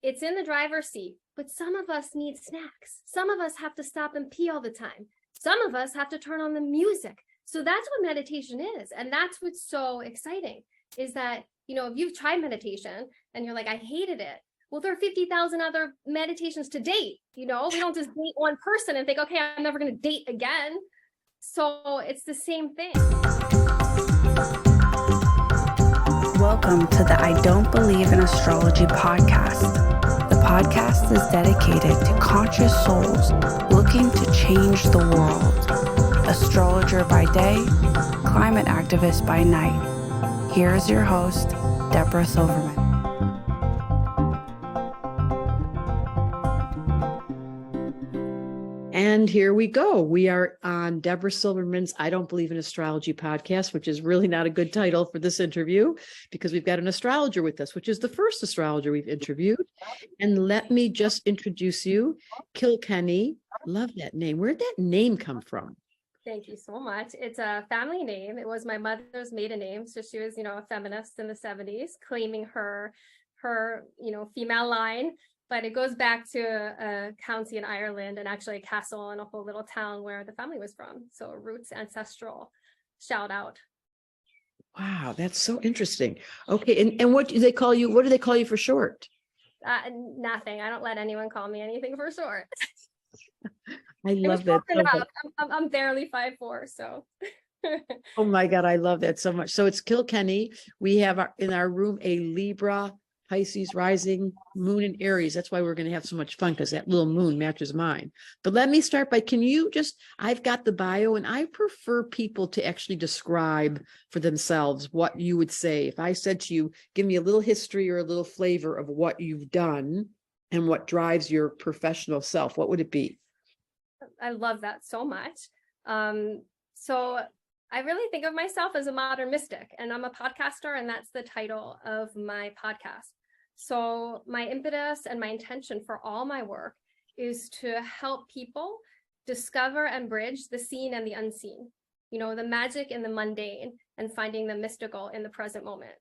it's in the driver's seat, but some of us need snacks. Some of us have to stop and pee all the time. Some of us have to turn on the music. So that's what meditation is. And that's what's so exciting is that, if you've tried meditation and you're like, I hated it. Well, there are 50,000 other meditations to date. We don't just date one person and think, okay, I'm never going to date again. So it's the same thing. Welcome to the I Don't Believe in Astrology podcast. The podcast is dedicated to conscious souls looking to change the world. Astrologer by day, climate activist by night. Here is your host, Debra Silverman. And here we go. We are on Debra Silverman's I Don't Believe in Astrology podcast, which is really not a good title for this interview because we've got an astrologer with us, which is the first astrologer we've interviewed. And let me just introduce you, Kilkenny. Love that name. Where'd that name come from? Thank you so much. It's a family name. It was my mother's maiden name. So she was, a feminist in the 70s, claiming her female line. But it goes back to a county in Ireland and actually a castle and a whole little town where the family was from. So roots, ancestral, shout out. Wow, that's so interesting. Okay, and what do they call you? What do they call you for short? Nothing. I don't let anyone call me anything for short. I love that. I'm barely 5'4", so. Oh my God, I love that so much. So it's Kilkenny. We have in our room a Libra, Pisces rising, moon in Aries. That's why we're going to have so much fun because that little moon matches mine. But let me start by, I've got the bio and I prefer people to actually describe for themselves what you would say. If I said to you, give me a little history or a little flavor of what you've done and what drives your professional self, what would it be? I love that so much. So I really think of myself as a modern mystic, and I'm a podcaster, and that's the title of my podcast. So my impetus and my intention for all my work is to help people discover and bridge the seen and the unseen, the magic in the mundane and finding the mystical in the present moment.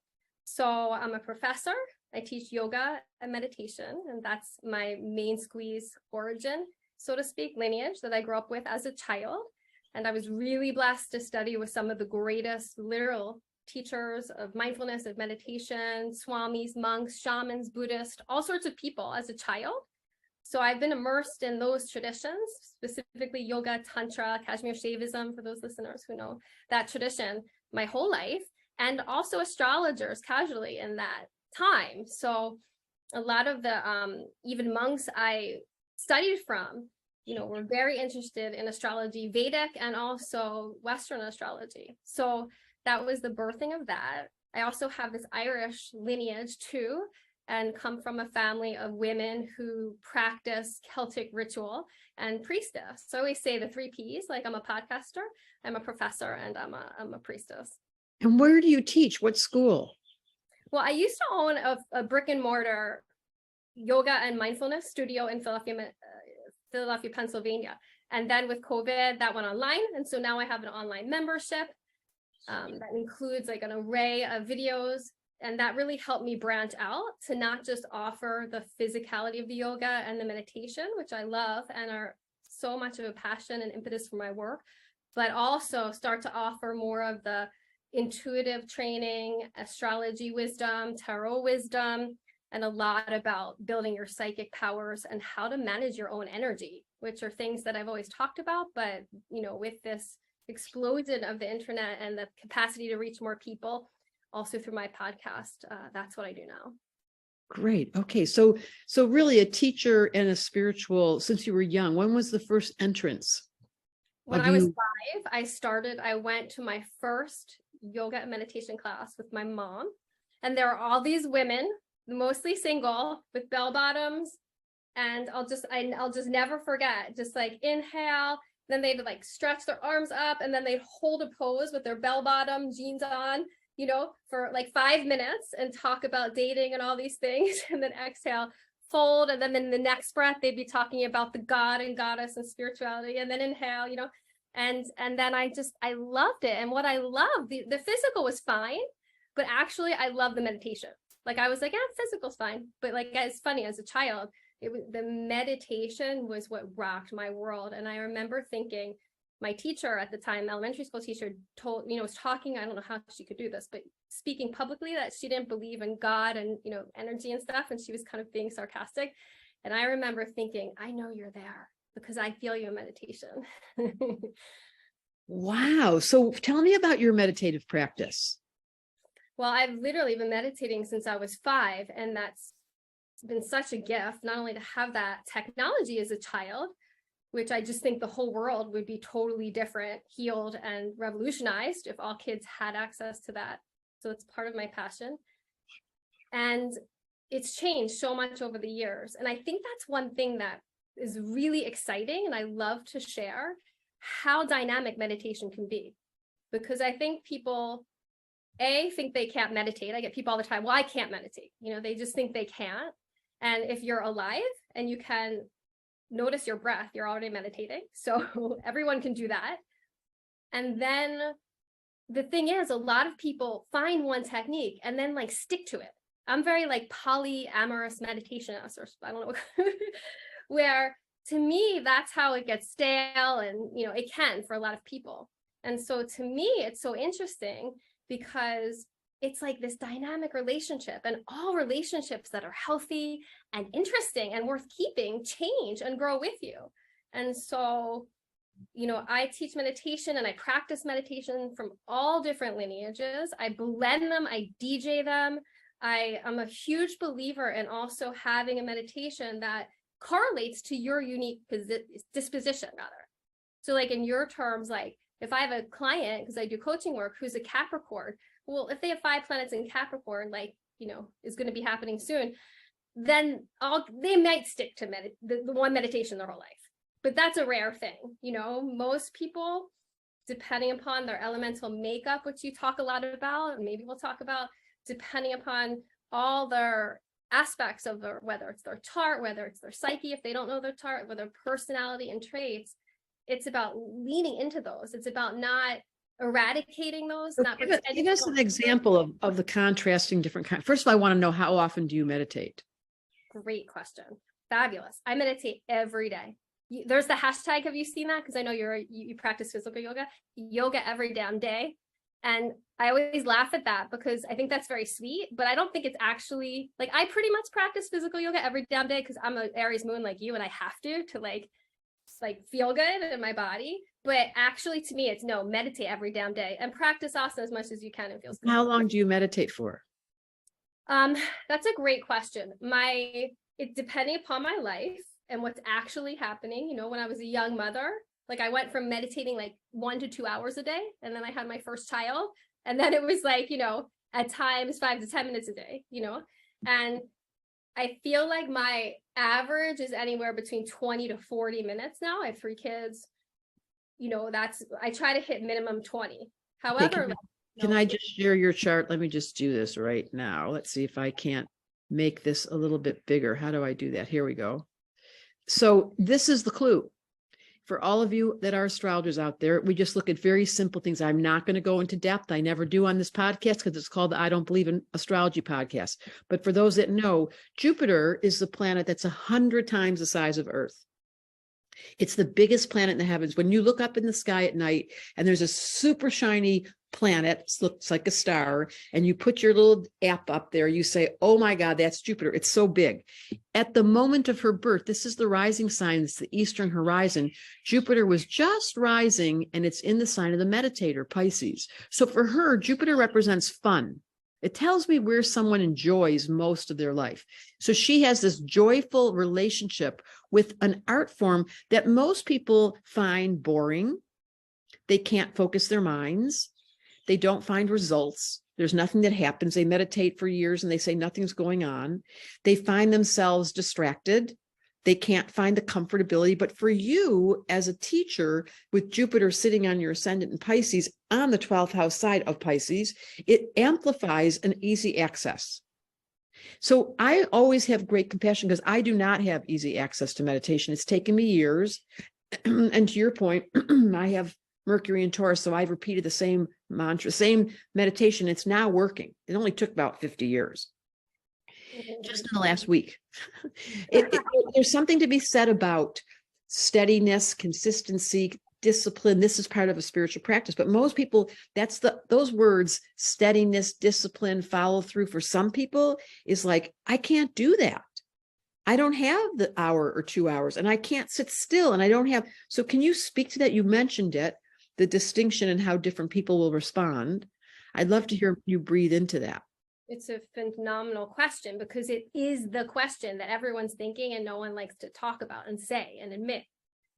So I'm a professor. I teach yoga and meditation, and that's my main squeeze origin, so to speak, lineage that I grew up with as a child. And I was really blessed to study with some of the greatest literal teachers of mindfulness, of meditation, swamis, monks, shamans, Buddhists, all sorts of people as a child. So I've been immersed in those traditions, specifically yoga, tantra, Kashmir Shaivism, for those listeners who know that tradition, my whole life, and also astrologers casually in that time. So a lot of the even monks I studied from, we're very interested in astrology, Vedic and also Western astrology. So that was the birthing of that. I also have this Irish lineage too, and come from a family of women who practice Celtic ritual and priestess. So I always say the 3 Ps, like I'm a podcaster, I'm a professor, and I'm a priestess. And where do you teach? What school? Well, I used to own a brick and mortar yoga and mindfulness studio in Philadelphia, Pennsylvania. And then with COVID, that went online. And so now I have an online membership that includes like an array of videos. And that really helped me branch out to not just offer the physicality of the yoga and the meditation, which I love and are so much of a passion and impetus for my work, but also start to offer more of the intuitive training, astrology wisdom, tarot wisdom, and a lot about building your psychic powers and how to manage your own energy, which are things that I've always talked about. But, with this explosion of the internet and the capacity to reach more people, also through my podcast, that's what I do now. Great. Okay. So really a teacher and a spiritual, since you were young, when was the first entrance? When I was 5, I went to my first yoga and meditation class with my mom. And there are all these women, mostly single, with bell bottoms, and I'll just never forget, just like inhale, then they'd like stretch their arms up, and then they'd hold a pose with their bell bottom jeans on, for like 5 minutes and talk about dating and all these things, and then exhale, fold, and then in the next breath they'd be talking about the god and goddess and spirituality, and then inhale, and then I loved it. And what I loved, the physical was fine, but actually I love the meditation. Like I was like, physical's fine. But like, it's funny, as a child, the meditation was what rocked my world. And I remember thinking, my teacher at the time, elementary school teacher, was talking, I don't know how she could do this, but speaking publicly that she didn't believe in God and, energy and stuff. And she was kind of being sarcastic. And I remember thinking, I know you're there because I feel you in meditation. Wow. So tell me about your meditative practice. Well, I've literally been meditating since I was 5, and that's been such a gift, not only to have that technology as a child, which I just think the whole world would be totally different, healed, and revolutionized if all kids had access to that. So it's part of my passion. And it's changed so much over the years. And I think that's one thing that is really exciting, and I love to share how dynamic meditation can be. Because I think people, think they can't meditate. I get people all the time, well, I can't meditate. They just think they can't. And if you're alive and you can notice your breath, you're already meditating. So everyone can do that. And then the thing is, a lot of people find one technique and then like stick to it. I'm very like polyamorous meditationist, or I don't know, where to me, that's how it gets stale, and it can for a lot of people. And so to me, it's so interesting because it's like this dynamic relationship, and all relationships that are healthy and interesting and worth keeping change and grow with you. And so, I teach meditation and I practice meditation from all different lineages. I blend them, I DJ them. I am a huge believer in also having a meditation that correlates to your unique disposition, rather. So like in your terms, like if I have a client, because I do coaching work, who's a Capricorn, well, if they have 5 planets in Capricorn, like, is going to be happening soon, then they might stick to the one meditation their whole life. But that's a rare thing. Most people, depending upon their elemental makeup, which you talk a lot about, and maybe we'll talk about, depending upon all their aspects of whether it's their chart, whether it's their psyche, if they don't know their chart, whether personality and traits, it's about leaning into those. It's about not eradicating those. So not give us an example of the contrasting different kinds. First of all, I want to know, how often do you meditate? Great question. Fabulous. I meditate every day. There's the hashtag. Have you seen that? Because I know you practice physical yoga every damn day. And I always laugh at that because I think that's very sweet, but I don't think it's actually like, I pretty much practice physical yoga every damn day because I'm an Aries moon like you, and I have to like feel good in my body. But actually, to me, it's no, meditate every damn day and practice asana as much as you can and feels good. How long do you meditate for? That's a great question. Depending upon my life and what's actually happening, when I was a young mother, like I went from meditating like 1 to 2 hours a day. And then I had my first child. And then it was like, at times 5 to 10 minutes a day, and I feel like my average is anywhere between 20 to 40 minutes now. I have 3 kids. I try to hit minimum 20. However, can I just share your chart? Let me just do this right now. Let's see if I can't make this a little bit bigger. How do I do that? Here we go. So this is the clue. For all of you that are astrologers out there, we just look at very simple things. I'm not going to go into depth. I never do on this podcast because it's called the I Don't Believe in Astrology podcast. But for those that know, Jupiter is the planet that's 100 times the size of Earth. It's the biggest planet in the heavens. When you look up in the sky at night and there's a super shiny planet, looks like a star, and you put your little app up there, you say, oh my God, that's Jupiter. It's so big. At the moment of her birth, this is the rising sign, it's the eastern horizon. Jupiter was just rising, and it's in the sign of the meditator, Pisces. So for her, Jupiter represents fun. It tells me where someone enjoys most of their life. So she has this joyful relationship with an art form that most people find boring. They can't focus their minds. They don't find results. There's nothing that happens. They meditate for years and they say nothing's going on. They find themselves distracted. They can't find the comfortability. But for you as a teacher with Jupiter sitting on your ascendant in Pisces on the 12th house side of Pisces, it amplifies an easy access. So I always have great compassion because I do not have easy access to meditation. It's taken me years. And to your point, I have Mercury and Taurus. So I've repeated the same mantra, same meditation. It's now working. It only took about 50 years. just in the last week. There's something to be said about steadiness, consistency, discipline. This is part of a spiritual practice, but most people, those words, steadiness, discipline, follow through, for some people is like, I can't do that. I don't have the hour or 2 hours, and I can't sit still, and I don't have. So can you speak to that? You mentioned it, the distinction and how different people will respond. I'd love to hear you breathe into that. It's a phenomenal question, because it is the question that everyone's thinking and no one likes to talk about and say and admit.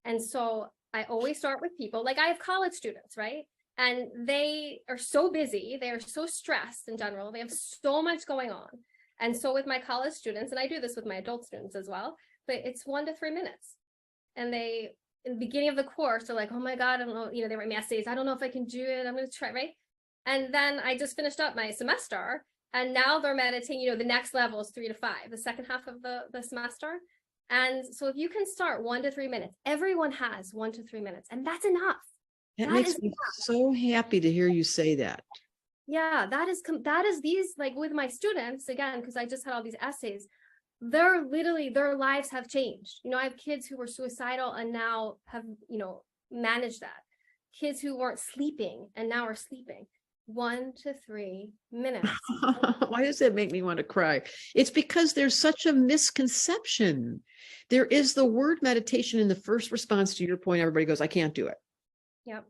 And so I always start with people, like I have college students, right? And they are so busy. They are so stressed in general. They have so much going on. And so with my college students, and I do this with my adult students as well, but it's 1 to 3 minutes. And they, in the beginning of the course, they're like, oh my God, I don't know, they write me essays. I don't know if I can do it. I'm going to try, right? And then I just finished up my semester, and now they're meditating, the next level is 3 to 5, the second half of the semester. And so if you can start 1 to 3 minutes, everyone has 1 to 3 minutes, and that's enough. That makes me so happy to hear you say that. Yeah, that is these, like with my students, again, because I just had all these essays, their lives have changed. I have kids who were suicidal and now have, managed that. Kids who weren't sleeping and now are sleeping. 1 to 3 minutes. Why does that make me want to cry? It's because there's such a misconception. There is the word meditation in the first response to your point. Everybody goes, I can't do it. Yep.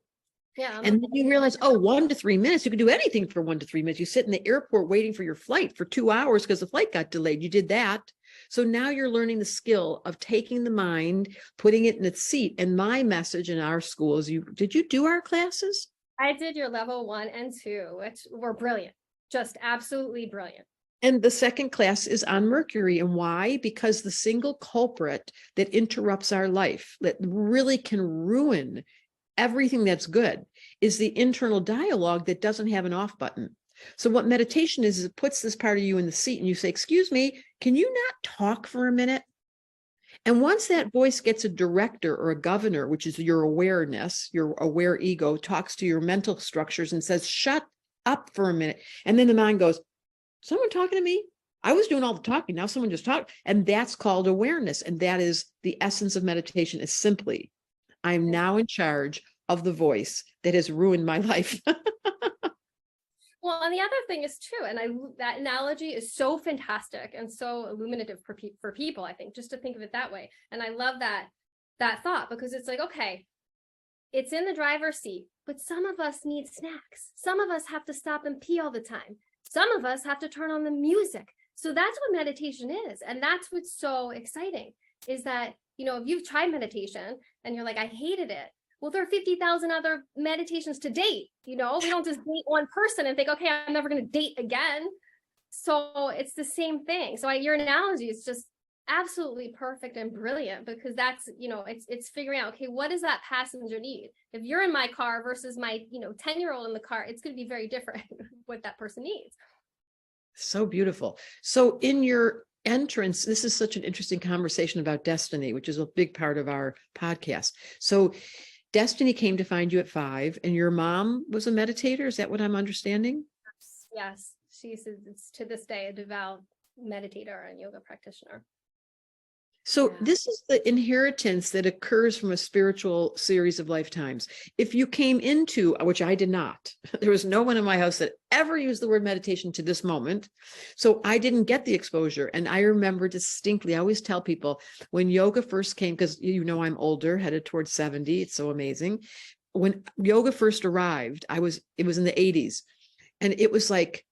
Yeah. And then you realize, 1 to 3 minutes, you can do anything for 1 to 3 minutes. You sit in the airport waiting for your flight for 2 hours because the flight got delayed. You did that. So now you're learning the skill of taking the mind, putting it in its seat. And my message in our school is, did you do our classes? I did your level 1 and 2, which were brilliant, just absolutely brilliant. And the second class is on Mercury. And why? Because the single culprit that interrupts our life, that really can ruin everything that's good, is the internal dialogue that doesn't have an off button. So what meditation is it puts this part of you in the seat and you say, excuse me, can you not talk for a minute? And once that voice gets a director or a governor, which is your awareness, your aware ego, talks to your mental structures and says, shut up for a minute. And then the mind goes, someone talking to me? I was doing all the talking. Now someone just talked. And that's called awareness. And that is the essence of meditation, is simply, I'm now in charge of the voice that has ruined my life. Well, and the other thing is too, and that analogy is so fantastic and so illuminative for people, I think, just to think of it that way. And I love that thought, because it's like, okay, it's in the driver's seat, but some of us need snacks. Some of us have to stop and pee all the time. Some of us have to turn on the music. So that's what meditation is. And that's what's so exciting, is that, if you've tried meditation and you're like, I hated it. Well, there are 50,000 other meditations to date. We don't just date one person and think, okay, I'm never going to date again. So it's the same thing. So your analogy is just absolutely perfect and brilliant, because that's, it's figuring out, okay, what does that passenger need? If you're in my car versus my, 10-year-old in the car, it's going to be very different what that person needs. So beautiful. So in your entrance, this is such an interesting conversation about destiny, which is a big part of our podcast. So destiny came to find you at 5, and your mom was a meditator. Is that what I'm understanding? Yes. She's to this day a devout meditator and yoga practitioner. So this is the inheritance that occurs from a spiritual series of lifetimes. If you came into, which I did not, there was no one in my house that ever used the word meditation to this moment. So I didn't get the exposure. And I remember distinctly, I always tell people, when yoga first came, because I'm older, headed towards 70. It's so amazing. When yoga first arrived, it was in the 80s. And it was like,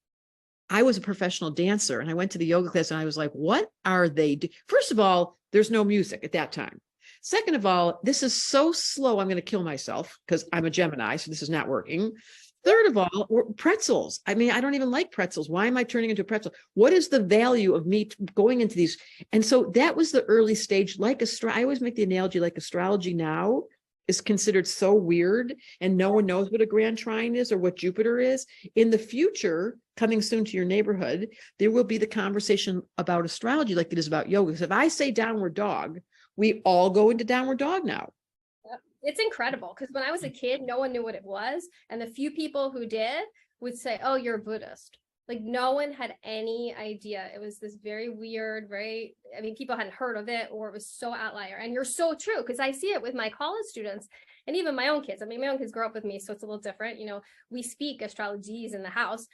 I was a professional dancer, and I went to the yoga class and I was like, what are they First of all, there's no music at that time. Second of all, this is so slow, I'm going to kill myself because I'm a Gemini, so this is not working. Third of all, pretzels. I mean, I don't even like pretzels. Why am I turning into a pretzel? What is the value of me going into these? And so that was the early stage. I always make the analogy, like astrology now is considered so weird, and no one knows what a grand trine is or what Jupiter is. In the future, coming soon to your neighborhood, there will be the conversation about astrology like it is about yoga. Because if I say downward dog, we all go into downward dog now. It's incredible, because when I was a kid, no one knew what it was. And the few people who did would say, oh, you're a Buddhist. Like no one had any idea. It was this very weird, people hadn't heard of it, or it was so outlier. And you're so true, because I see it with my college students and even my own kids. I mean, my own kids grow up with me, so it's a little different. You know, we speak astrologies in the house.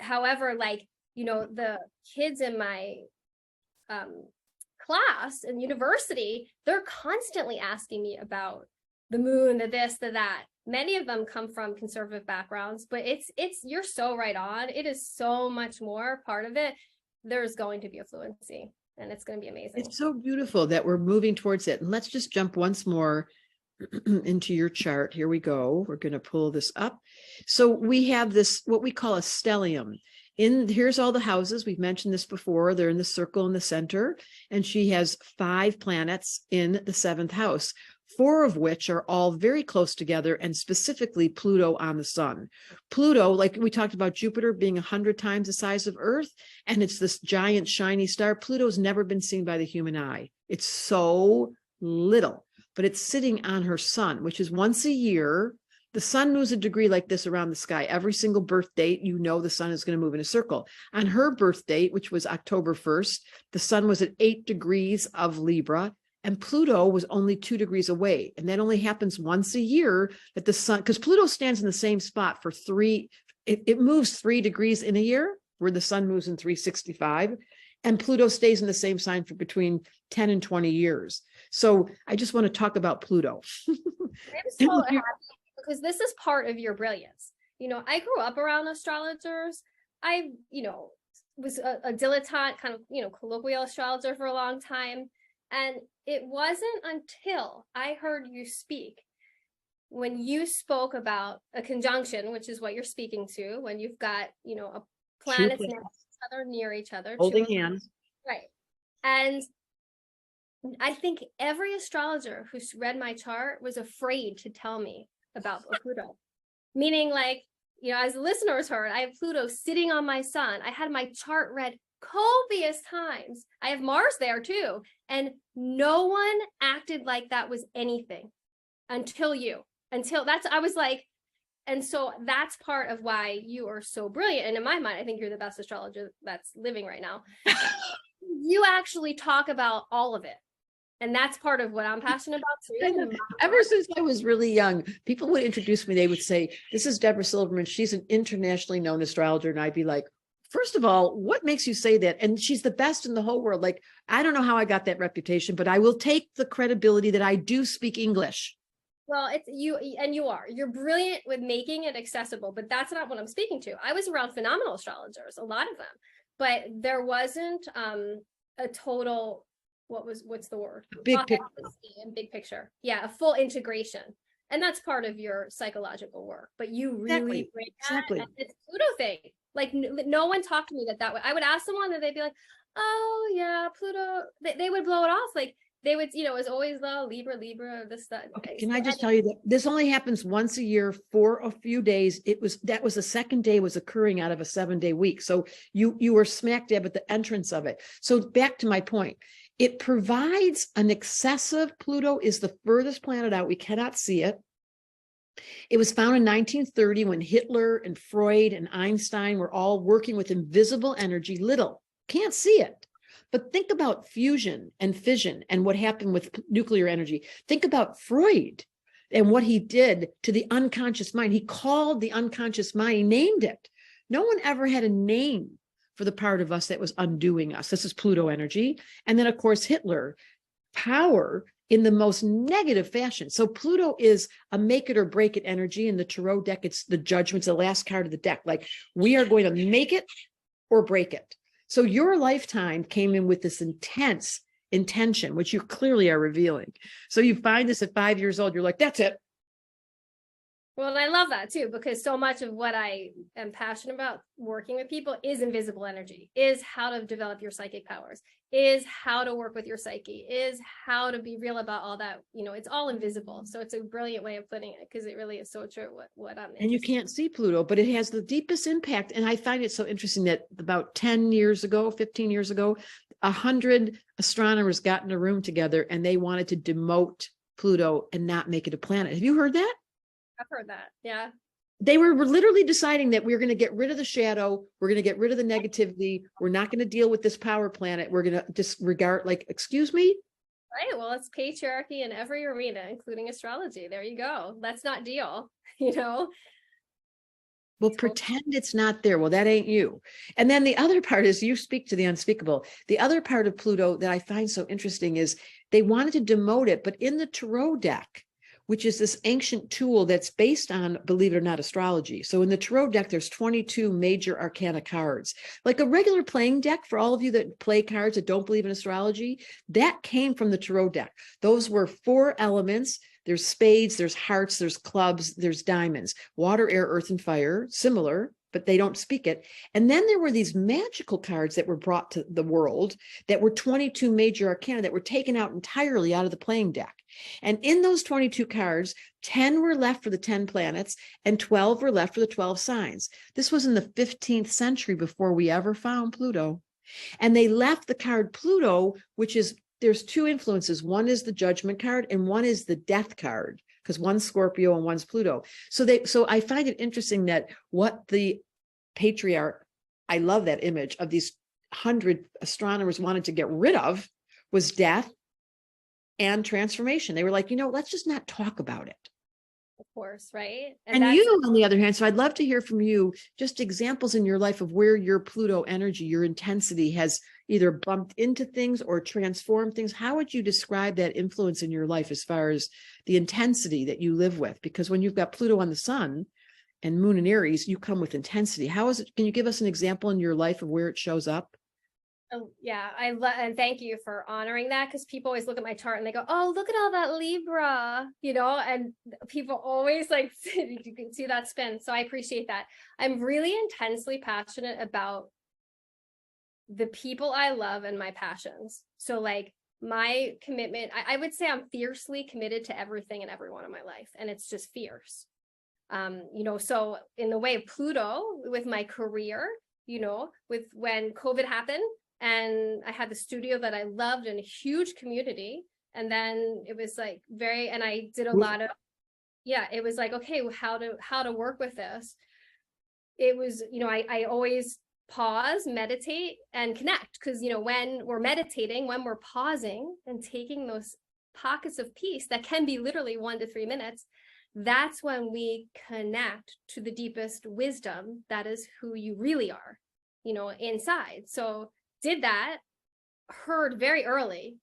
However, like, you know, the kids in my class in university, they're constantly asking me about the moon, the this, the that. Many of them come from conservative backgrounds, but it's you're so right on. It is so much more part of it. There's going to be a fluency, and it's going to be amazing. It's so beautiful that we're moving towards it. And let's just jump once more into your chart. Here we go. We're going to pull this up. So we have this, what we call a stellium. Here's all the houses. We've mentioned this before. They're in the circle in the center, and she has 5 planets in the 7th house, 4 of which are all very close together, and specifically Pluto on the sun. Pluto, like we talked about Jupiter being 100 times the size of Earth, and it's this giant shiny star. Pluto's never been seen by the human eye. It's so little, but it's sitting on her sun, which is once a year. The sun moves a degree like this around the sky. Every single birth date, you know the sun is going to move in a circle. On her birth date, which was October 1st, the sun was at 8 degrees of Libra, and Pluto was only 2 degrees away. And that only happens once a year, that the sun, because Pluto stands in the same spot for it moves 3 degrees in a year, where the sun moves in 365. And Pluto stays in the same sign for between 10 and 20 years. So I just want to talk about Pluto. I'm so happy, because this is part of your brilliance. You know, I grew up around astrologers. I, you know, was a dilettante kind of, you know, colloquial astrologer for a long time. And it wasn't until I heard you speak, when you spoke about a conjunction, which is what you're speaking to, when you've got, you know, a planets next to each other, near each other, holding hands. Right. And I think every astrologer who's read my chart was afraid to tell me about Pluto. Meaning, like, you know, as the listeners heard, I have Pluto sitting on my sun. I had my chart read copious times. I have Mars there too. And no one acted like that was anything until I was like, and so that's part of why you are so brilliant. And in my mind, I think you're the best astrologer that's living right now. You actually talk about all of it. And that's part of what I'm passionate about too. Ever since I was really young, people would introduce me. They would say, "This is Debra Silverman. She's an internationally known astrologer." And I'd be like, "First of all, what makes you say that?" And she's the best in the whole world. Like, I don't know how I got that reputation, but I will take the credibility that I do speak English. Well, it's you, and you're brilliant with making it accessible, but that's not what I'm speaking to. I was around phenomenal astrologers, a lot of them, but there wasn't a total, what's the word? Big picture. And big picture. Yeah, a full integration. And that's part of your psychological work, but you really bring that. And it's Pluto thing. Like no one talked to me that way. I would ask someone and they'd be like, "Oh yeah, Pluto." They would blow it off. Like they would, you know, it was always Libra, this, that. Okay, can I just tell you that this only happens once a year for a few days. That was the second day was occurring out of a 7-day week. So you were smack dab at the entrance of it. So back to my point. It provides an excessive, Pluto is the furthest planet out. We cannot see it. It was found in 1930 when Hitler and Freud and Einstein were all working with invisible energy, little, can't see it. But think about fusion and fission and what happened with nuclear energy. Think about Freud and what he did to the unconscious mind. He called the unconscious mind, he named it. No one ever had a name for the part of us that was undoing us. This is Pluto energy. And then, of course, Hitler, power in the most negative fashion. So Pluto is a make it or break it energy. In the Tarot deck, it's the Judgment's the last card of the deck. Like, we are going to make it or break it. So your lifetime came in with this intense intention, which you clearly are revealing. So you find this at 5 years old, you're like, that's it. Well, and I love that too, because so much of what I am passionate about working with people is invisible energy, is how to develop your psychic powers, is how to work with your psyche, is how to be real about all that. You know, it's all invisible. So it's a brilliant way of putting it, because it really is so true what I'm And you can't see Pluto, but it has the deepest impact. And I find it so interesting that about 10 years ago, 15 years ago, 100 astronomers got in a room together and they wanted to demote Pluto and not make it a planet. Have you heard that? I've heard that. Yeah. They were literally deciding that we're going to get rid of the shadow. We're going to get rid of the negativity. We're not going to deal with this power planet. We're going to disregard, like, excuse me? Right. Well, it's patriarchy in every arena, including astrology. There you go. Let's not deal, you know? Well, pretend it's not there. Well, that ain't you. And then the other part is you speak to the unspeakable. The other part of Pluto that I find so interesting is they wanted to demote it, but in the tarot deck, which is this ancient tool that's based on, believe it or not, astrology. So in the tarot deck, there's 22 major arcana cards. Like a regular playing deck, for all of you that play cards that don't believe in astrology, that came from the tarot deck. Those were 4 elements. There's spades, there's hearts, there's clubs, there's diamonds, water, air, earth, and fire, similar, but they don't speak it. And then there were these magical cards that were brought to the world that were 22 major arcana that were taken out entirely out of the playing deck. And in those 22 cards, 10 were left for the 10 planets and 12 were left for the 12 signs. This was in the 15th century before we ever found Pluto. And they left the card Pluto, which is, there's 2 influences. One is the judgment card and one is the death card, because one's Scorpio and one's Pluto. So I find it interesting that what the patriarch, I love that image of these 100 astronomers wanted to get rid of was death and transformation. They were like, let's just not talk about it. Of course, right? And you, on the other hand, so I'd love to hear from you, just examples in your life of where your Pluto energy, your intensity has either bumped into things or transformed things. How would you describe that influence in your life as far as the intensity that you live with? Because when you've got Pluto on the sun and moon in Aries, you come with intensity. How is it? Can you give us an example in your life of where it shows up? Oh, yeah, and thank you for honoring that, because people always look at my chart and they go, oh, look at all that Libra, and people always like, you can see that spin. So I appreciate that. I'm really intensely passionate about the people I love and my passions. So like my commitment, I would say I'm fiercely committed to everything and everyone in my life. And it's just fierce. So in the way of Pluto with my career, with when COVID happened, and I had the studio that I loved and a huge community. And then it was like and I did a lot of, it was like, okay, well, how to work with this. It was, I always pause, meditate, and connect. Because, when we're meditating, when we're pausing and taking those pockets of peace that can be literally 1 to 3 minutes, that's when we connect to the deepest wisdom. That is who you really are, inside. So did that, heard very early,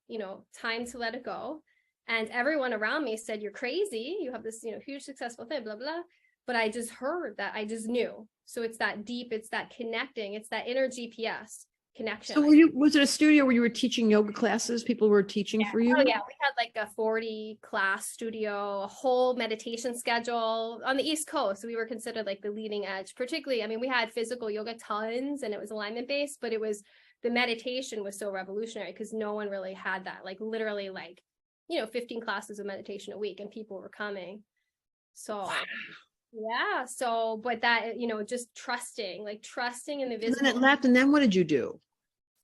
time to let it go. And everyone around me said, you're crazy. You have this, huge successful thing, blah, blah. But I just heard that. I just knew. So it's that deep, it's that connecting, it's that inner GPS connection. So was it a studio where you were teaching yoga classes? People were teaching for you? Oh yeah, we had like a 40 class studio, a whole meditation schedule on the East Coast. So we were considered like the leading edge, particularly, we had physical yoga tons and it was alignment based, but the meditation was so revolutionary because no one really had that, like literally 15 classes of meditation a week and people were coming. So wow. Yeah. So, but that, just trusting in the visible. And then it left. And then what did you do?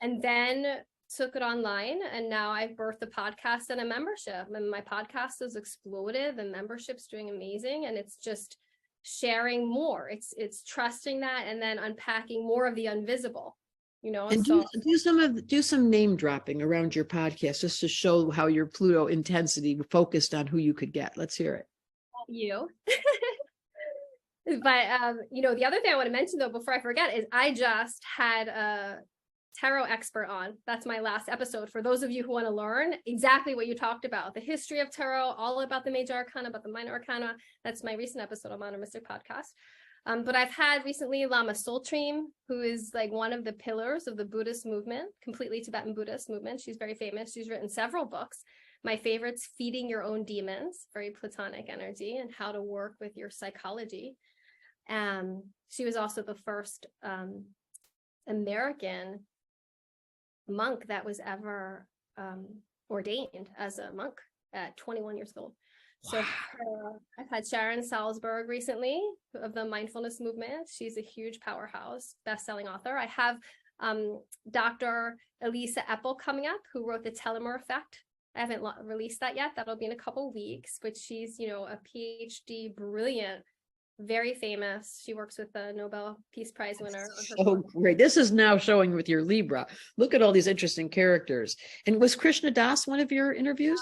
And then took it online. And now I've birthed a podcast and a membership. And my podcast has exploded. The membership's doing amazing. And it's just sharing more. It's trusting that and then unpacking more of the invisible. And do some name dropping around your podcast just to show how your Pluto intensity focused on who you could get. Let's hear it. You. But the other thing I want to mention though before I forget is I just had a tarot expert on. That's my last episode. For those of you who want to learn exactly what you talked about, the history of tarot, all about the major arcana, about the minor arcana. That's my recent episode on Modern Mystic Podcast. But I've had recently Lama Soltrim, who is like one of the pillars of the Buddhist movement, completely Tibetan Buddhist movement. She's very famous. She's written several books. My favorite's Feeding Your Own Demons, very Platonic energy and how to work with your psychology. She was also the first American monk that was ever ordained as a monk at 21 years old. So I've had Sharon Salzberg recently of the mindfulness movement. She's a huge powerhouse, best-selling author. I have Dr. Elisa Epel coming up, who wrote The Telomere Effect. I haven't released that yet. That'll be in a couple weeks, but she's, a PhD, brilliant very famous. She works with the Nobel Peace Prize winner. On her Oh, book. great. This is now showing with your Libra. Look at all these interesting characters. And was Krishna Das one of your interviews?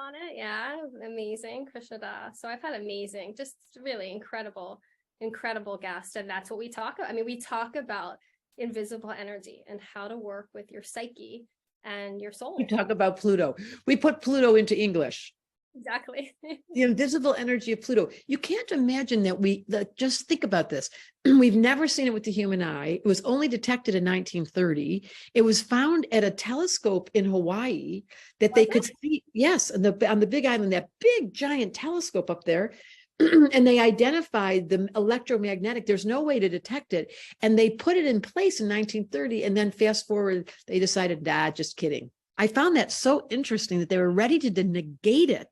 On it, yeah, amazing, Krishna Das. So I've had amazing, just really incredible guests, and that's what we talk about. I mean, we talk about invisible energy and how to work with your psyche and your soul. We talk about Pluto. We put Pluto into English. Exactly. The invisible energy of Pluto. You can't imagine that just think about this. We've never seen it with the human eye. It was only detected in 1930. It was found at a telescope in Hawaii that they could see. Yes, on the Big Island, that big giant telescope up there. And they identified the electromagnetic. There's no way to detect it. And they put it in place in 1930. And then fast forward, they decided, just kidding. I found that so interesting that they were ready to negate it.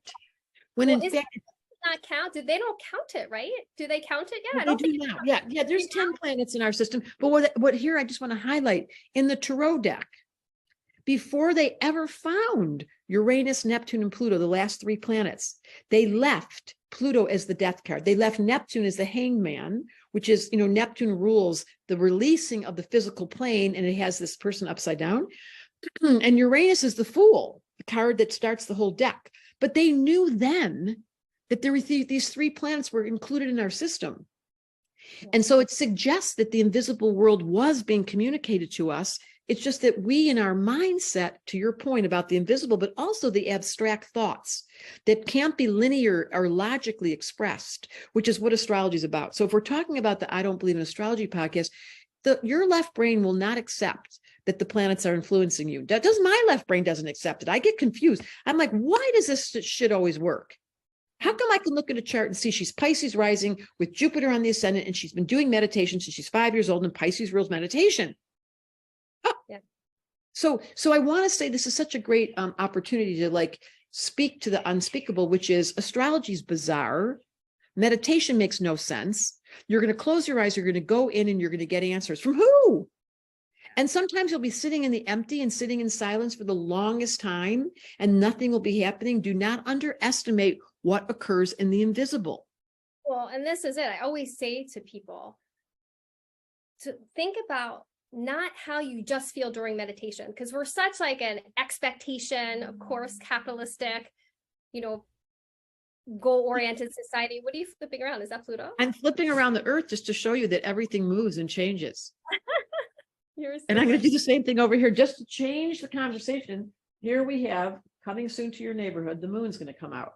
When in fact, it's not counted. They don't count it, right? Do they count it? Yeah, I they don't do think now. Yeah. There's 10 planets in our system. But what here I just want to highlight in the tarot deck, before they ever found Uranus, Neptune, and Pluto, the last 3 planets, they left Pluto as the death card. They left Neptune as the hangman, which is, Neptune rules the releasing of the physical plane, and it has this person upside down. And Uranus is the fool, the card that starts the whole deck. But they knew then that there were these 3 planets were included in our system. And so it suggests that the invisible world was being communicated to us. It's just that we, in our mindset, to your point about the invisible, but also the abstract thoughts that can't be linear or logically expressed, which is what astrology is about. So if we're talking about the I Don't Believe in Astrology podcast, your left brain will not accept that the planets are influencing you. My left brain doesn't accept it. I get confused. I'm like, why does this shit always work? How come I can look at a chart and see she's Pisces rising with Jupiter on the ascendant, and she's been doing meditation since she's 5 years old, and Pisces rules meditation? Oh. Yeah. So I want to say this is such a great opportunity to speak to the unspeakable, which is astrology is bizarre. Meditation makes no sense. You're going to close your eyes. You're going to go in and you're going to get answers from who? And sometimes you'll be sitting in the empty and sitting in silence for the longest time and nothing will be happening. Do not underestimate what occurs in the invisible. Well, and this is it. I always say to people to think about not how you just feel during meditation, because we're such an expectation, of course, capitalistic, goal-oriented society. What are you flipping around? Is that Pluto? I'm flipping around the earth just to show you that everything moves and changes. And I'm going to do the same thing over here just to change the conversation. Here we have, coming soon to your neighborhood, the moon's going to come out.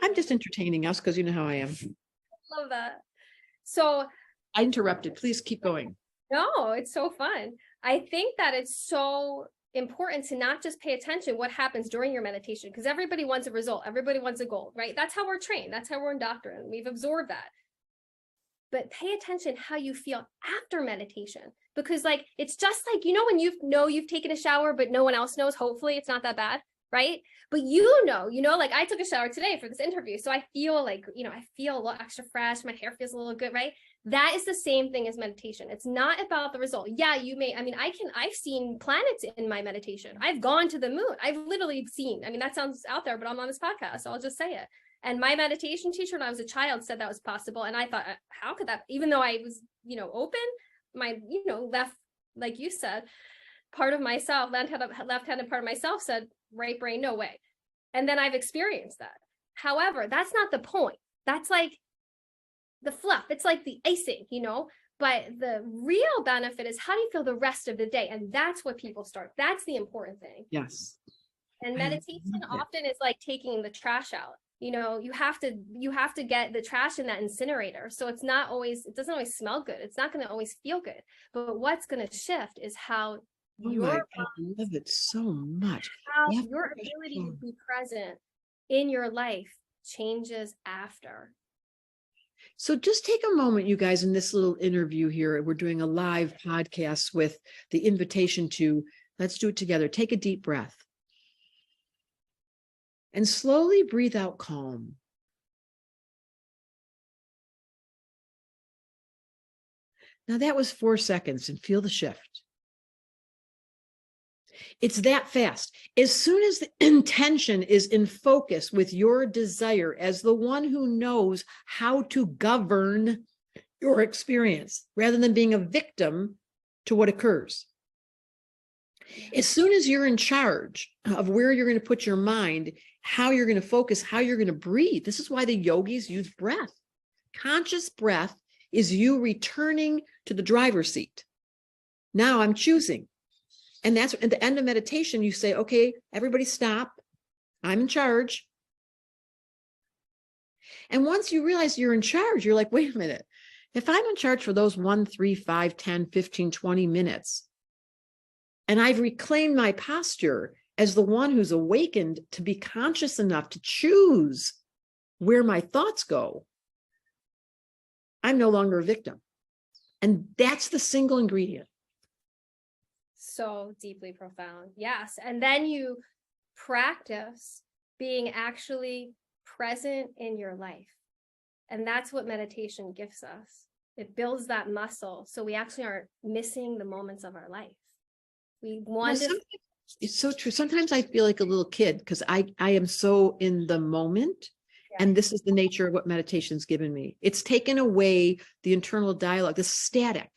I'm just entertaining us because you know how I am. Love that. So I interrupted. Please keep going. No, it's so fun. I think that it's so important to not just pay attention what happens during your meditation, because everybody wants a result. Everybody wants a goal, right? That's how we're trained. That's how we're indoctrinated. We've absorbed that. But pay attention how you feel after meditation, because it's just when you've taken a shower, but no one else knows. Hopefully it's not that bad, right? But I took a shower today for this interview, so I feel I feel a little extra fresh. My hair feels a little good, right? That is the same thing as meditation. It's not about the result. Yeah, I've seen planets in my meditation. I've gone to the moon. I've literally seen, that sounds out there, but I'm on this podcast, so I'll just say it. And my meditation teacher when I was a child said that was possible. And I thought, how could that, even though I was, open, my, left, like you said, part of myself, left-handed part of myself said, right brain, no way. And then I've experienced that. However, that's not the point. That's the fluff. It's the icing, but the real benefit is how do you feel the rest of the day? And that's what people start. That's the important thing. Yes. And meditation often is taking the trash out. You have to get the trash in that incinerator. So it doesn't always smell good. It's not going to always feel good. But what's going to shift is how I love it so much. How your ability to be present in your life changes after. So just take a moment, you guys, in this little interview here. We're doing a live podcast with the invitation to, let's do it together. Take a deep breath. And slowly breathe out calm. Now that was 4 seconds, and feel the shift. It's that fast. As soon as the intention is in focus with your desire as the one who knows how to govern your experience rather than being a victim to what occurs. As soon as you're in charge of where you're going to put your mind, how you're going to focus, how you're going to breathe. This is why the yogis use breath. Conscious breath is you returning to the driver's seat. Now I'm choosing. And that's at the end of meditation, you say, okay, everybody stop. I'm in charge. And once you realize you're in charge, you're like, wait a minute. If I'm in charge for those 1, 3, 5, 10, 15, 20 minutes, and I've reclaimed my posture as the one who's awakened to be conscious enough to choose where my thoughts go, I'm no longer a victim. And that's the single ingredient. So deeply profound. Yes. And then you practice being actually present in your life. And that's what meditation gives us. It builds that muscle. So we actually aren't missing the moments of our life. We want to. It's so true. Sometimes I feel like a little kid because I am so in the moment. Yeah. And this is the nature of what meditation's given me. It's taken away the internal dialogue, the static,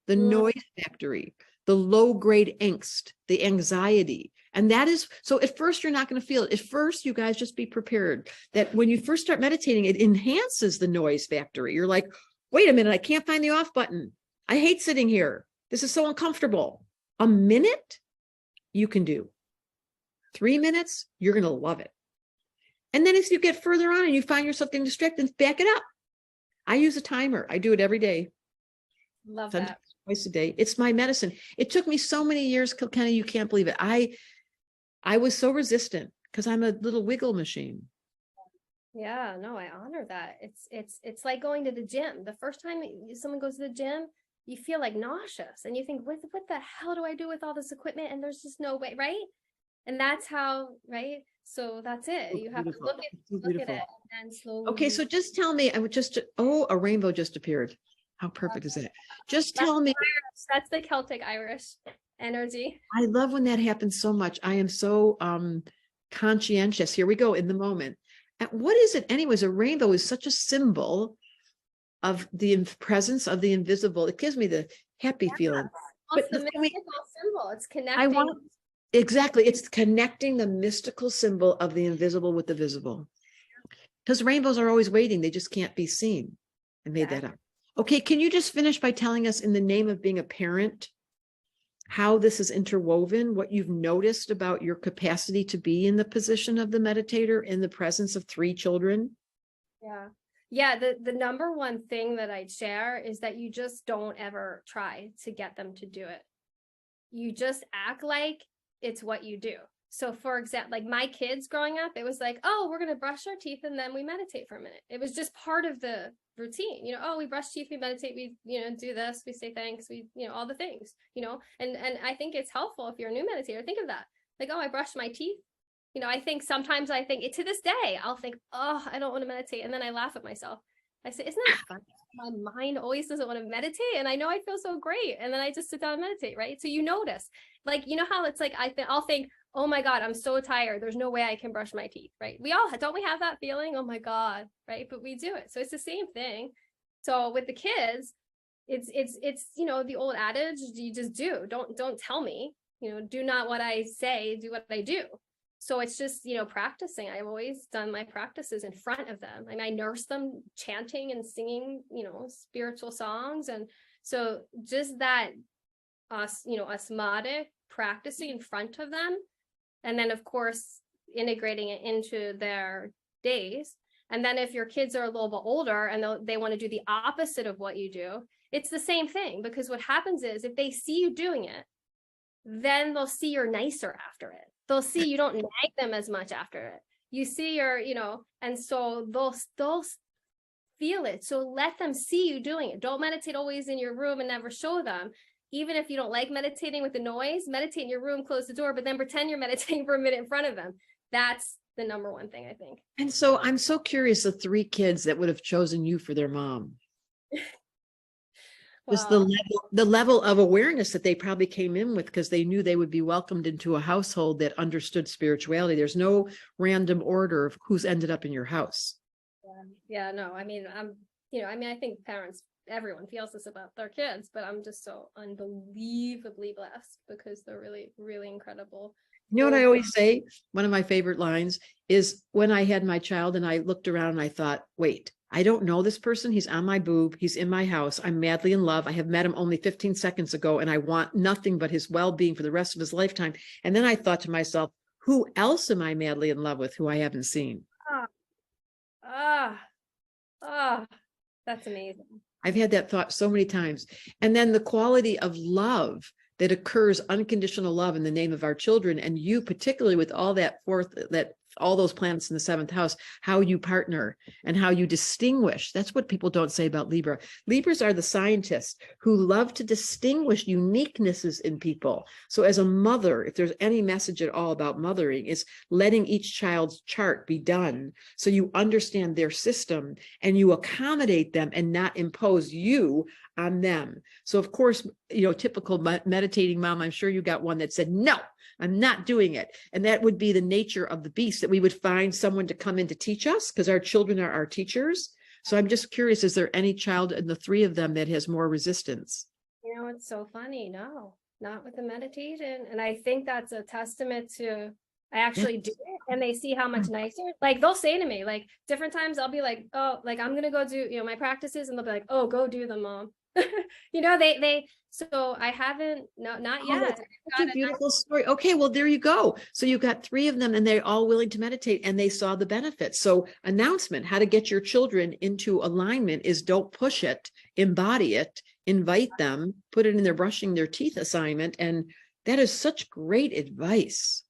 the noise factory, the low grade angst, the anxiety. And that is, so at first you're not going to feel it. At first, you guys just be prepared that when you first start meditating, it enhances the noise factory. You're like, wait a minute, I can't find the off button. I hate sitting here. This is so uncomfortable. A minute you can do. 3 minutes, you're going to love it. And then as you get further on and you find yourself getting distracted, back it up. I use a timer. I do it every day. Love that. Twice a day. It's my medicine. It took me so many years, Kilkenny, you can't believe it. I was so resistant because I'm a little wiggle machine. Yeah, no, I honor that. It's like going to the gym. The first time someone goes to the gym, you feel like nauseous and you think, what the hell do I do with all this equipment? And there's just no way, right? And that's how, right? So that's it. You have to look at it and slowly. Okay, so just tell me, a rainbow just appeared. How perfect is that? Just tell me. That's the Celtic Irish energy. I love when that happens so much. I am so conscientious. Here we go in the moment. And what is it anyways? A rainbow is such a symbol of the presence of the invisible. It gives me the happy feeling. Well, it's the mystical symbol. It's connecting. Exactly. It's connecting the mystical symbol of the invisible with the visible. Because rainbows are always waiting. They just can't be seen. I made that up. Okay. Can you just finish by telling us, in the name of being a parent, how this is interwoven, what you've noticed about your capacity to be in the position of the meditator in the presence of 3 children? Yeah. The number one thing that I'd share is that you just don't ever try to get them to do it. You just act like it's what you do. So for example, like my kids growing up, it was like, oh, we're going to brush our teeth and then we meditate for a minute. It was just part of the routine, oh, we brush teeth, we meditate, we, do this, we say thanks, we, all the things, and I think it's helpful if you're a new meditator, think of that. Like, oh, I brushed my teeth. I think sometimes to this day, I'll think, oh, I don't want to meditate. And then I laugh at myself. I say, isn't that fun? My mind always doesn't want to meditate. And I know I feel so great. And then I just sit down and meditate, right? So you notice, like, how it's like, I'll think, oh my God, I'm so tired. There's no way I can brush my teeth, right? Don't we have that feeling? Oh my God, right? But we do it. So it's the same thing. So with the kids, it's the old adage, you just do. Don't tell me, do not what I say, do what I do. So it's just, practicing. I've always done my practices in front of them. And I nurse them chanting and singing, spiritual songs. And so just that osmotic practicing in front of them. And then, of course, integrating it into their days. And then if your kids are a little bit older and they want to do the opposite of what you do, it's the same thing. Because what happens is if they see you doing it, then they'll see you're nicer after it. They'll see you don't nag them as much after it. You see your, and so they'll feel it. So let them see you doing it. Don't meditate always in your room and never show them. Even if you don't like meditating with the noise, meditate in your room, close the door, but then pretend you're meditating for a minute in front of them. That's the number one thing, I think. And so I'm so curious, the 3 kids that would have chosen you for their mom. Just Wow. the level of awareness that they probably came in with, because they knew they would be welcomed into a household that understood spirituality. There's no random order of who's ended up in your house. Yeah, no, I mean, I think parents, everyone feels this about their kids, but I'm just so unbelievably blessed because they're really, really incredible. You know what I always say? One of my favorite lines is when I had my child and I looked around and I thought, wait, I don't know this person. He's on my boob. He's in my house. I'm madly in love. I have met him only 15 seconds ago and I want nothing but his well-being for the rest of his lifetime. And then I thought to myself, who else am I madly in love with who I haven't seen? Ah, that's amazing. I've had that thought so many times. And then the quality of love that occurs, unconditional love in the name of our children, and you particularly with all all those planets in the seventh house, how you partner and how you distinguish. That's what people don't say about Libra. Libras are the scientists who love to distinguish uniquenesses in people. So as a mother, if there's any message at all about mothering, is letting each child's chart be done so you understand their system and you accommodate them and not impose you on them. So of course, typical meditating mom, I'm sure you got one that said, no, I'm not doing it. And that would be the nature of the beast, that we would find someone to come in to teach us, because our children are our teachers. So I'm just curious, is there any child in the three of them that has more resistance? It's so funny. No, not with the meditation. And I think that's a testament to, I actually do it and they see how much nicer, like they'll say to me, like different times I'll be like, oh, like I'm going to go do, my practices, and they'll be like, oh, go do them, mom. So I haven't, not yet. That's a beautiful story. Okay, well, there you go. So you've got three of them and they're all willing to meditate and they saw the benefits. So announcement, how to get your children into alignment is don't push it, embody it, invite them, put it in their brushing their teeth assignment. And that is such great advice.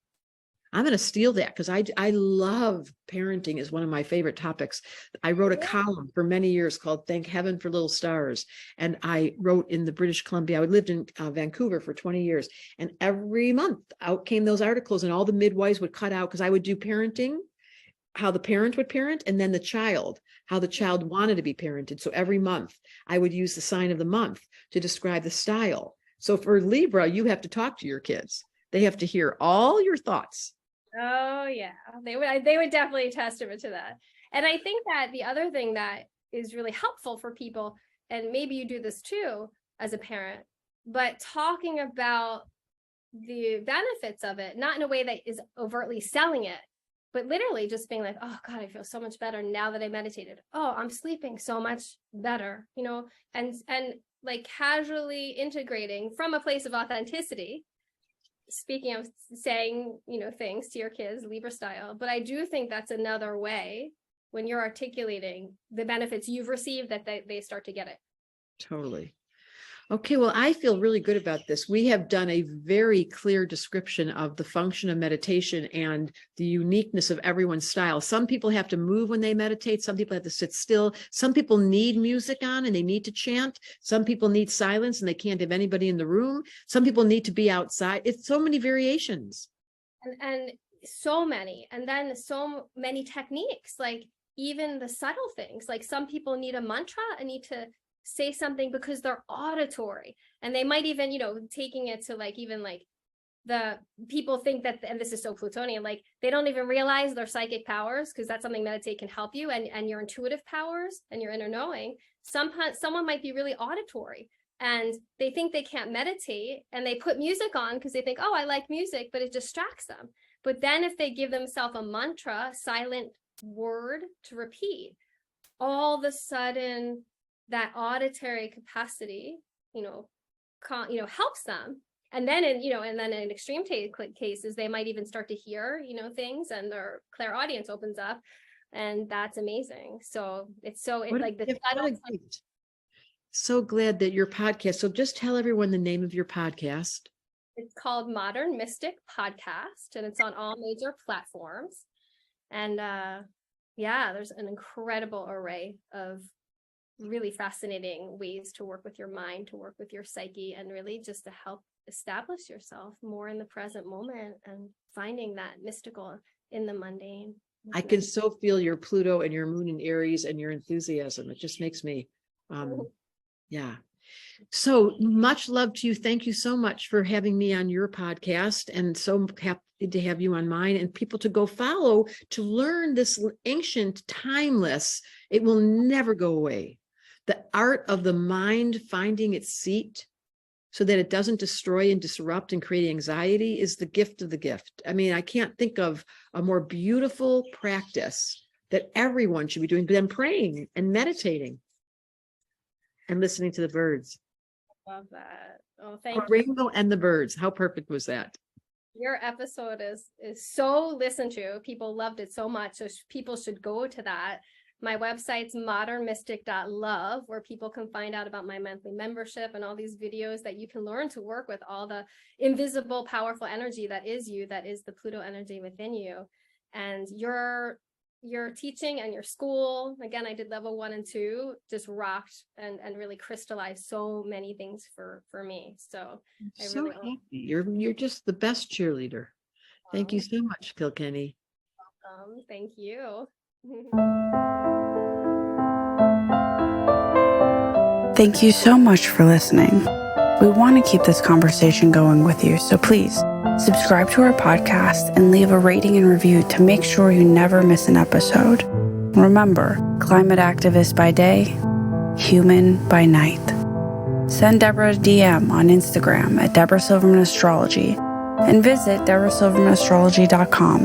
I'm going to steal that because I love parenting is one of my favorite topics. I wrote a column for many years called Thank Heaven for Little Stars. And I wrote in the British Columbia. I lived in Vancouver for 20 years. And every month out came those articles and all the midwives would cut out, because I would do parenting, how the parent would parent, and then the child, how the child wanted to be parented. So every month I would use the sign of the month to describe the style. So for Libra, you have to talk to your kids. They have to hear all your thoughts. Oh yeah, they would definitely testament to that. And I think that the other thing that is really helpful for people, and maybe you do this too as a parent, but talking about the benefits of it, not in a way that is overtly selling it, but literally just being like, oh God, I feel so much better now that I meditated. Oh, I'm sleeping so much better, and like casually integrating from a place of authenticity. Speaking of saying, things to your kids, Libra style, but I do think that's another way when you're articulating the benefits you've received that they start to get it. Totally. Okay, well, I feel really good about this. We have done a very clear description of the function of meditation and the uniqueness of everyone's style. Some people have to move when they meditate. Some people have to sit still. Some people need music on and they need to chant. Some people need silence and they can't have anybody in the room. Some people need to be outside. It's so many variations. And so many. And then so many techniques, like even the subtle things, like some people need a mantra and need to say something because they're auditory, and they might even, taking it to like, even like the people think that, and this is so Plutonian, like they don't even realize their psychic powers, because that's something meditate can help you, and your intuitive powers and your inner knowing. Someone might be really auditory and they think they can't meditate, and they put music on because they think, oh, I like music, but it distracts them. But then if they give themselves a mantra, silent word to repeat, all of a sudden that auditory capacity, helps them. And then in extreme cases, they might even start to hear, things, and their clairaudience opens up, and that's amazing. So it's like the so glad that your podcast. So just tell everyone the name of your podcast. It's called Modern Mystic Podcast, and it's on all major platforms. And there's an incredible array of really fascinating ways to work with your mind, to work with your psyche, and really just to help establish yourself more in the present moment and finding that mystical in the mundane. I can so feel your Pluto and your moon in Aries and your enthusiasm. It just makes me, yeah. So much love to you. Thank you so much for having me on your podcast, and so happy to have you on mine, and people to go follow to learn this ancient, timeless, it will never go away. The art of the mind finding its seat so that it doesn't destroy and disrupt and create anxiety is the gift of the gift. I mean, I can't think of a more beautiful practice that everyone should be doing than praying and meditating and listening to the birds. Love that. Oh, thank A you. rainbow and the birds. How perfect was that? Your episode is so listened to. People loved it so much. So people should go to that. My website's modernmystic.love, where people can find out about my monthly membership and all these videos that you can learn to work with all the invisible, powerful energy that is you, that is the Pluto energy within you. And your teaching and your school, again, I did level 1 and 2, just rocked and really crystallized so many things for me. So I So really happy. You're just the best cheerleader. Thank you so much, Kilkenny. thank you. Thank you so much for listening. We want to keep this conversation going with you, so please subscribe to our podcast and leave a rating and review to make sure you never miss an episode. Remember, climate activist by day, human by night. Send Debra a DM on Instagram at Debra Silverman Astrology and visit DebraSilvermanAstrology.com.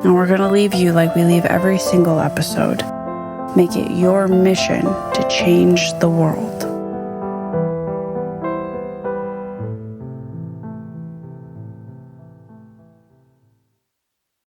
And we're going to leave you like we leave every single episode. Make it your mission to change the world.